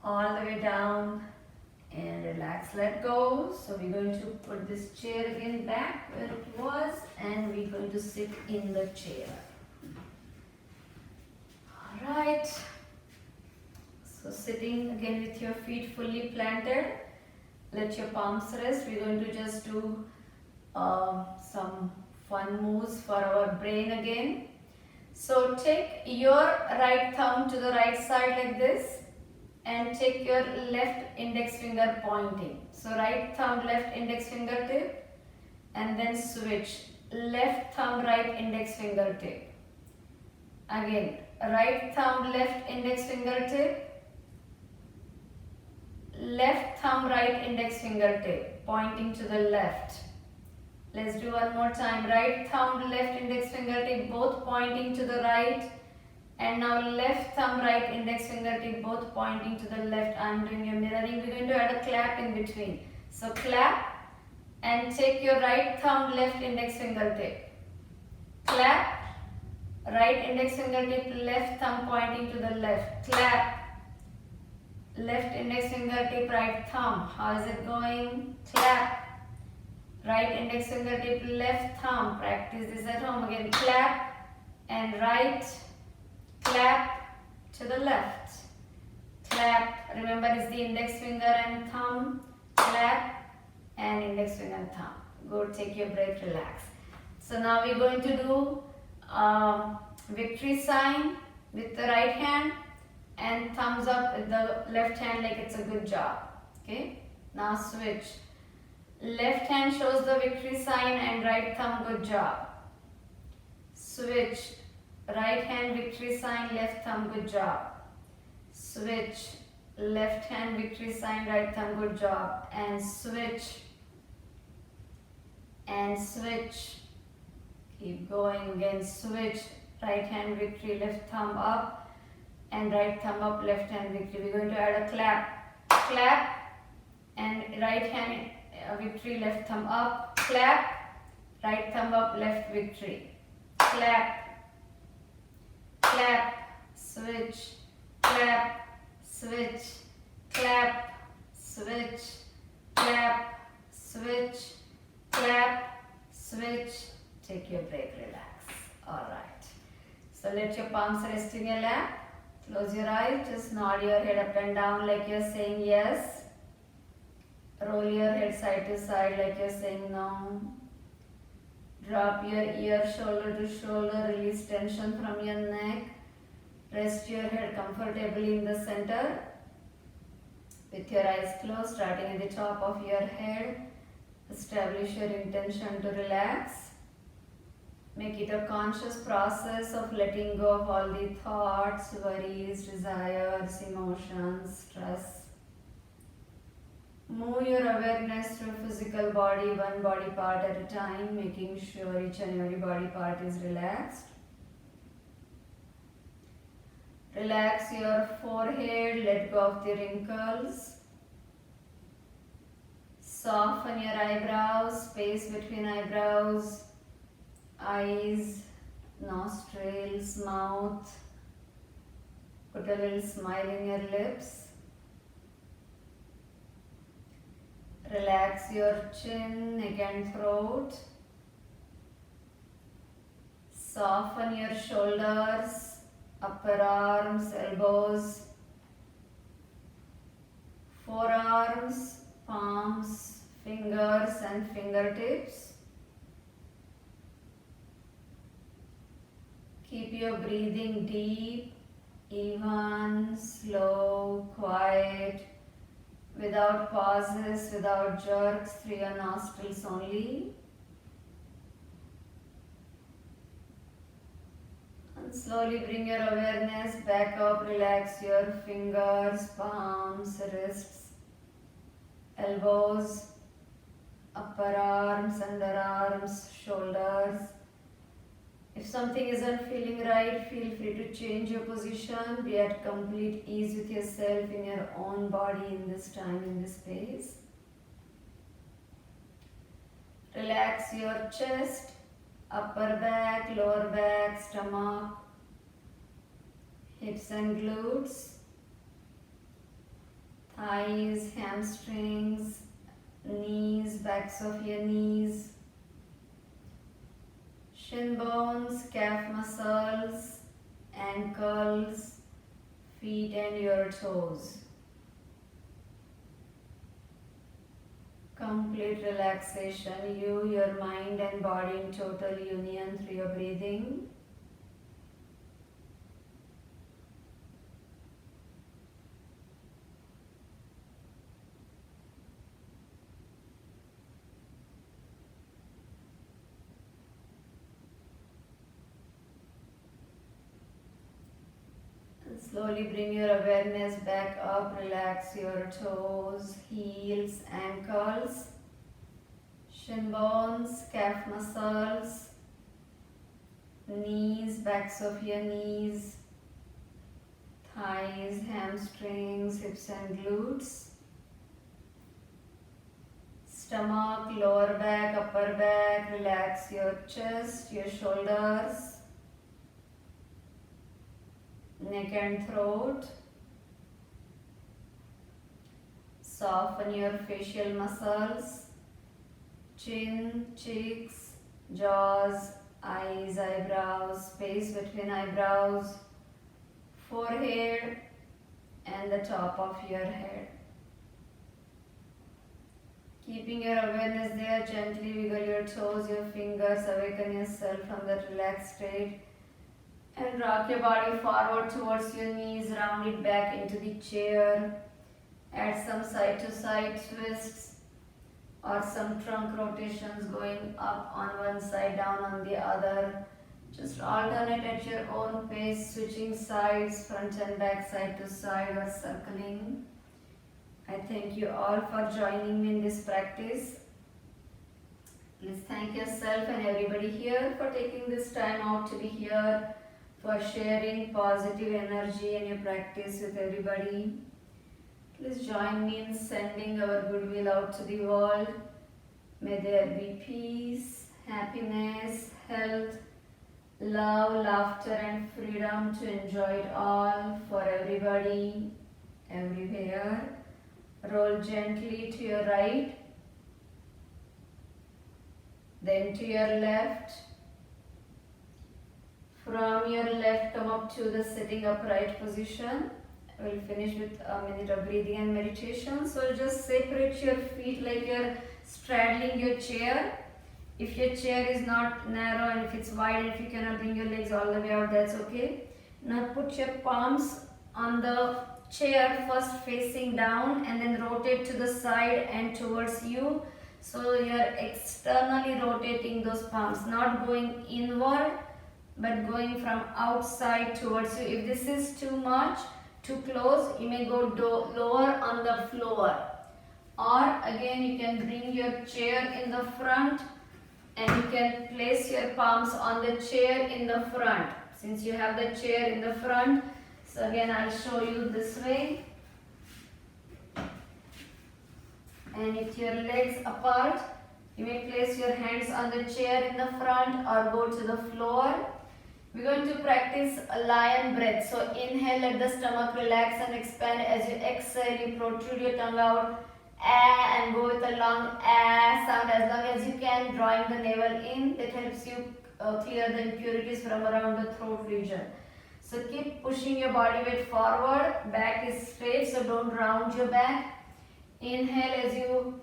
all the way down and relax, let go. So we're going to put this chair again back where it was and we're going to sit in the chair. Alright, so sitting again with your feet fully planted, let your palms rest. We're going to just do some fun moves for our brain again. So take your right thumb to the right side like this and take your left index finger pointing. So right thumb, left index fingertip, and then switch. Left thumb, right index fingertip. Again, right thumb, left index fingertip. Left thumb, right index fingertip, pointing to the left. Let's do one more time. Right thumb, left index fingertip, both pointing to the right. And now left thumb, right index fingertip, both pointing to the left. I'm doing a mirroring. We're going to add a clap in between. So clap and take your right thumb, left index fingertip. Clap, right index fingertip, left thumb pointing to the left. Clap, left index fingertip, right thumb. How is it going? Clap. Right index fingertip, left thumb. Practice this at home again. Clap and right. Clap to the left. Clap. Remember, it's the index finger and thumb. Clap and index finger and thumb. Good. Take your break. Relax. So now we're going to do victory sign with the right hand and thumbs up with the left hand like it's a good job. Okay. Now switch. Left hand shows the victory sign and right thumb, good job. Switch. Right hand victory sign, left thumb, good job. Switch. Left hand victory sign, right thumb, good job. And switch. And switch. Keep going again. Switch. Right hand victory, left thumb up. And right thumb up, left hand victory. We're going to add a clap. Clap. And right hand victory, left thumb up. Clap. Right thumb up, left victory. Clap. Clap, switch, clap, switch, clap, switch, clap, switch, clap, switch. Take your break, relax. Alright. So let your palms rest in your lap. Close your eyes, just nod your head up and down like you're saying yes. Roll your head side to side like you're saying no. Drop your ear shoulder to shoulder, release tension from your neck. Rest your head comfortably in the center. With your eyes closed, starting at the top of your head. Establish your intention to relax. Make it a conscious process of letting go of all the thoughts, worries, desires, emotions, stress. Move your awareness through physical body, one body part at a time, making sure each and every body part is relaxed. Relax your forehead, let go of the wrinkles. Soften your eyebrows, space between eyebrows, eyes, nostrils, mouth. Put a little smile in your lips. Relax your chin, neck and throat. Soften your shoulders, upper arms, elbows, forearms, palms, fingers and fingertips. Keep your breathing deep, even, slow, quiet, without pauses, without jerks, through your nostrils only. And slowly bring your awareness back up, relax your fingers, palms, wrists, elbows, upper arms, underarms, shoulders. If something isn't feeling right, feel free to change your position. Be at complete ease with yourself in your own body in this time, in this space. Relax your chest, upper back, lower back, stomach, hips and glutes, thighs, hamstrings, knees, backs of your knees, shin bones, calf muscles, ankles, feet and your toes. Complete relaxation, your mind and body in total union through your breathing. Slowly bring your awareness back up, relax your toes, heels, ankles, shin bones, calf muscles, knees, backs of your knees, thighs, hamstrings, hips and glutes, stomach, lower back, upper back, relax your chest, your shoulders, neck and throat. Soften your facial muscles, chin, cheeks, jaws, eyes, eyebrows, space between eyebrows, forehead and the top of your head. Keeping your awareness there, gently wiggle your toes, your fingers, awaken yourself from that relaxed state. And rock your body forward towards your knees, round it back into the chair. Add some side to side twists or some trunk rotations going up on one side, down on the other. Just alternate at your own pace, switching sides, front and back, side to side or circling. I thank you all for joining me in this practice. Please thank yourself and everybody here for taking this time out to be here, for sharing positive energy in your practice with everybody. Please join me in sending our goodwill out to the world. May there be peace, happiness, health, love, laughter and freedom to enjoy it all for everybody, everywhere. Roll gently to your right, then to your left. From your left, come up to the sitting upright position. We'll finish with a minute of breathing and meditation. So just separate your feet like you're straddling your chair. If your chair is not narrow and if it's wide, if you cannot bring your legs all the way out, that's okay. Now put your palms on the chair, first facing down and then rotate to the side and towards you. So you're externally rotating those palms, not going inward but going from outside towards you. If this is too much, too close, you may go lower on the floor. Or again, you can bring your chair in the front and you can place your palms on the chair in the front. Since you have the chair in the front, so again I'll show you this way. And with your legs apart, you may place your hands on the chair in the front or go to the floor. We're going to practice a lion breath. So inhale, let the stomach relax and expand. As you exhale, you protrude your tongue out, ah, and go with a long ah sound as long as you can, drawing the navel in. That helps you clear the impurities from around the throat region. So keep pushing your body weight forward. Back is straight, so don't round your back. Inhale as you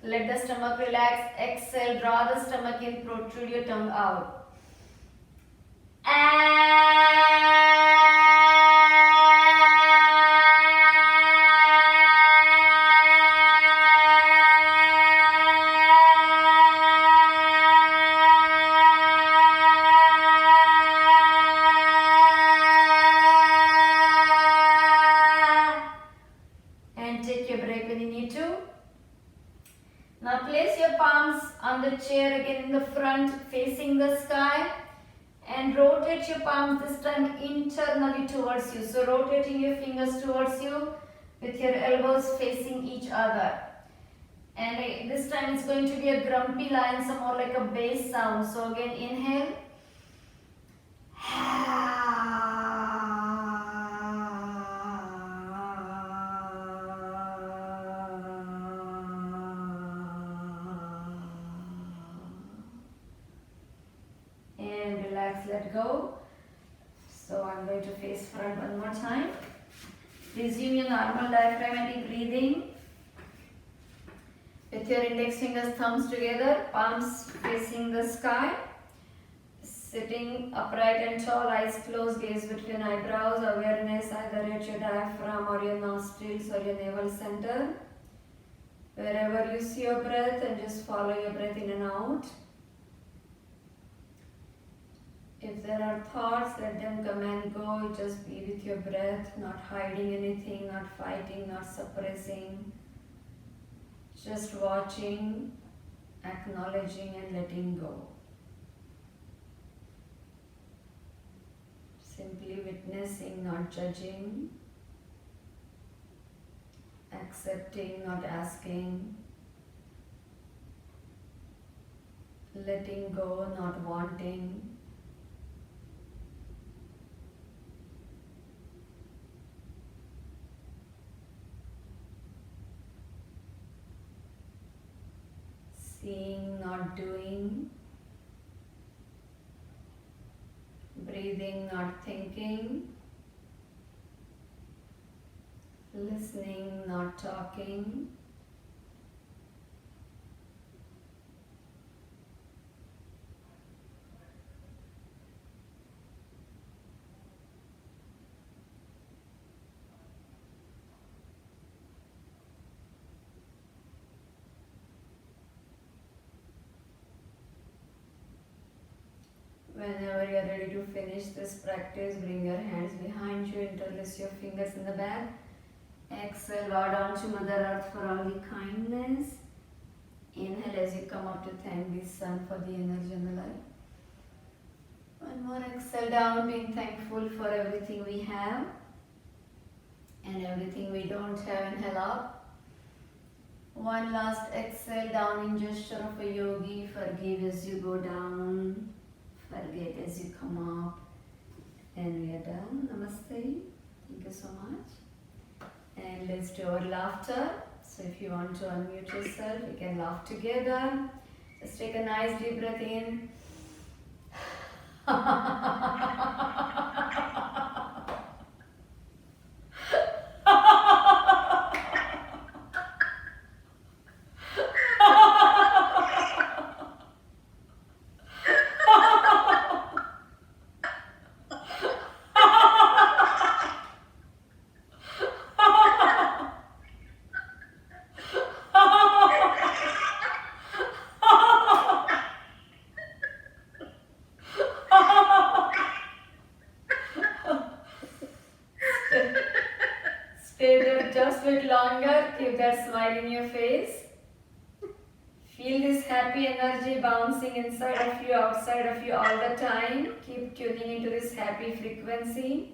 let the stomach relax. Exhale, draw the stomach in, protrude your tongue out. And take your break when you need to. Now place your palms on the chair again in the front, facing the sky. And rotate your palms this time internally towards you. So rotating your fingers towards you with your elbows facing each other. And this time it's going to be a grumpy lion, some more like a bass sound. So again, inhale. And relax, let go. So I'm going to face front one more time. Resume your normal diaphragmatic breathing. With your index fingers, thumbs together, palms facing the sky. Sitting upright and tall, eyes closed, gaze between eyebrows, awareness either at your diaphragm or your nostrils or your navel center. Wherever you see your breath, and just follow your breath in and out. If there are thoughts, let them come and go. Just be with your breath, not hiding anything, not fighting, not suppressing. Just watching, acknowledging and letting go. Simply witnessing, not judging. Accepting, not asking. Letting go, not wanting. Seeing, not doing. Breathing, not thinking. Listening, not talking. Whenever you are ready to finish this practice, bring your hands behind you, interlace your fingers in the back. Exhale, bow down to Mother Earth for all the kindness. Inhale as you come up to thank the sun for the energy and the light. One more exhale down, being thankful for everything we have and everything we don't have. Inhale up. One last exhale down in gesture of a yogi. Forgive as you go down. Forget as you come up. And we are done. Namaste. Thank you so much. And let's do our laughter. So if you want to unmute yourself, you can laugh together. Just take a nice deep breath in. Stay there just a bit longer. Keep that smile in your face. Feel this happy energy bouncing inside of you, outside of you all the time. Keep tuning into this happy frequency.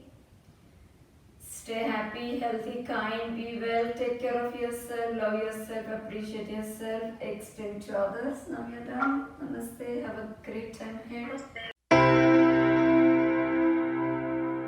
Stay happy, healthy, kind, be well, take care of yourself, love yourself, appreciate yourself, extend to others. Now you're done. Namaste. Have a great time here.